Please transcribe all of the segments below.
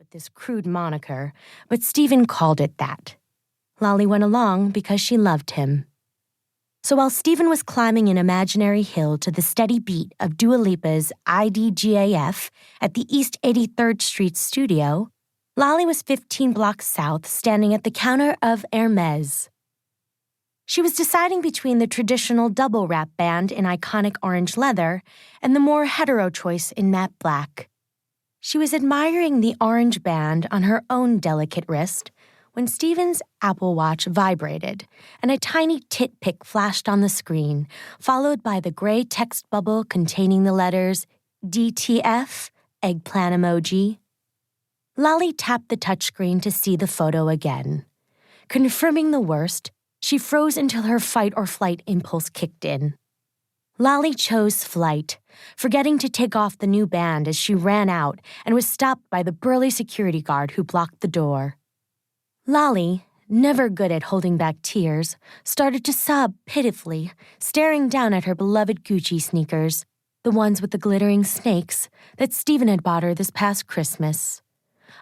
with this crude moniker, but Stephen called it that. Lolly went along because she loved him. So while Stephen was climbing an imaginary hill to the steady beat of Dua Lipa's IDGAF at the East 83rd Street studio, Lolly was 15 blocks south, standing at the counter of Hermes. She was deciding between the traditional double-wrap band in iconic orange leather and the more hetero choice in matte black. She was admiring the orange band on her own delicate wrist when Stephen's Apple Watch vibrated and a tiny tit pic flashed on the screen, followed by the gray text bubble containing the letters DTF, eggplant emoji. Lolly tapped the touchscreen to see the photo again. Confirming the worst, she froze until her fight or flight impulse kicked in. Lolly chose flight, forgetting to take off the new band as she ran out and was stopped by the burly security guard who blocked the door. Lolly, never good at holding back tears, started to sob pitifully, staring down at her beloved Gucci sneakers, the ones with the glittering snakes that Stephen had bought her this past Christmas.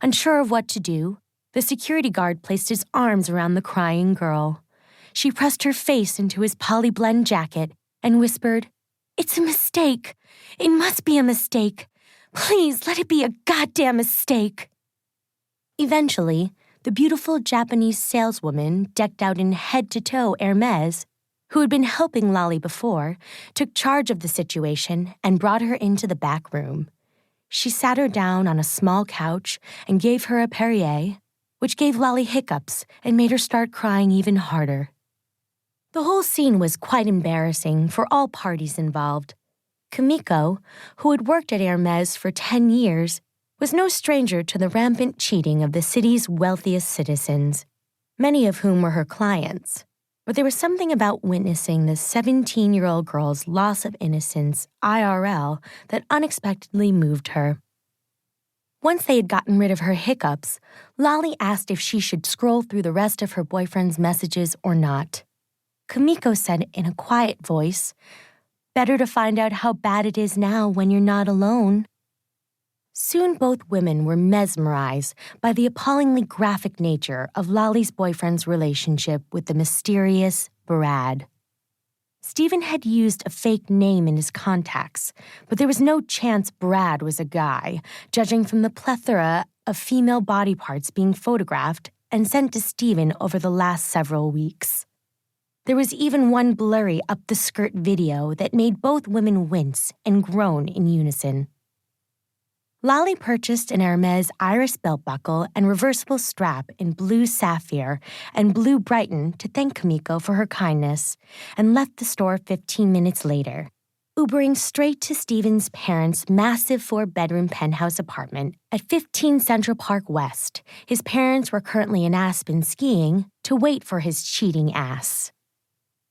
Unsure of what to do, the security guard placed his arms around the crying girl. She pressed her face into his polyblend jacket and whispered, "It's a mistake. It must be a mistake. Please let it be a goddamn mistake." Eventually, the beautiful Japanese saleswoman, decked out in head-to-toe Hermes, who had been helping Lolly before, took charge of the situation and brought her into the back room. She sat her down on a small couch and gave her a Perrier, which gave Lolly hiccups and made her start crying even harder. The whole scene was quite embarrassing for all parties involved. Kimiko, who had worked at Hermes for 10 years, was no stranger to the rampant cheating of the city's wealthiest citizens, many of whom were her clients. But there was something about witnessing the 17-year-old girl's loss of innocence, IRL, that unexpectedly moved her. Once they had gotten rid of her hiccups, Lolly asked if she should scroll through the rest of her boyfriend's messages or not. Kimiko said in a quiet voice, "Better to find out how bad it is now when you're not alone." Soon both women were mesmerized by the appallingly graphic nature of Lolly's boyfriend's relationship with the mysterious Brad. Stephen had used a fake name in his contacts, but there was no chance Brad was a guy, judging from the plethora of female body parts being photographed and sent to Stephen over the last several weeks. There was even one blurry up-the-skirt video that made both women wince and groan in unison. Lolly purchased an Hermes iris belt buckle and reversible strap in blue sapphire and blue Brighton to thank Kimiko for her kindness, and left the store 15 minutes later, Ubering straight to Stephen's parents' massive 4-bedroom penthouse apartment at 15 Central Park West. His parents were currently in Aspen skiing to wait for his cheating ass.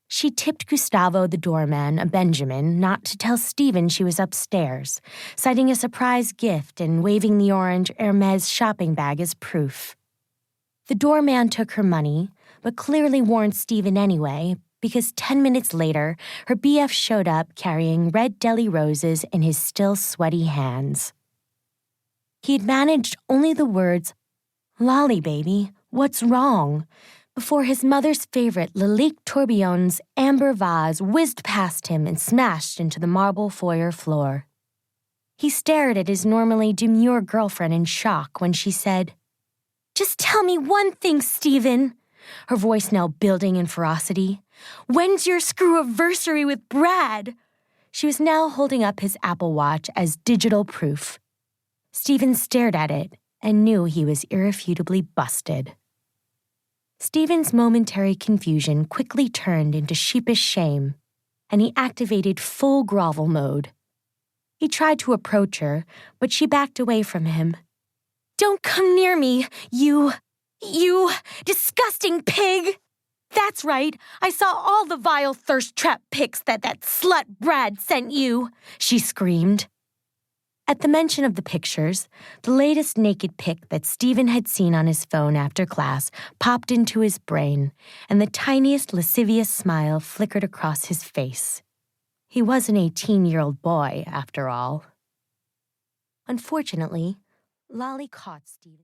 She tipped Gustavo the doorman a Benjamin not to tell Stephen she was upstairs, citing a surprise gift and waving the orange Hermes shopping bag as proof. The doorman took her money, but clearly warned Stephen anyway, because 10 minutes later, her BF showed up carrying red deli roses in his still sweaty hands. He had managed only the words, "Lolly, baby, what's wrong?" before his mother's favorite Lalique Tourbillon's amber vase whizzed past him and smashed into the marble foyer floor. He stared at his normally demure girlfriend in shock when she said, "Just tell me one thing, Stephen," her voice now building in ferocity. "When's your screw-aversary with Brad?" She was now holding up his Apple Watch as digital proof. Stephen stared at it and knew he was irrefutably busted. Stephen's momentary confusion quickly turned into sheepish shame, and he activated full grovel mode. He tried to approach her, but she backed away from him. "Don't come near me, you disgusting pig!" "That's right, I saw all the vile thirst trap pics that slut Brad sent you," she screamed. At the mention of the pictures, the latest naked pic that Stephen had seen on his phone after class popped into his brain, and the tiniest lascivious smile flickered across his face. He was an 18-year-old boy, after all. Unfortunately, Lolly caught Stephen.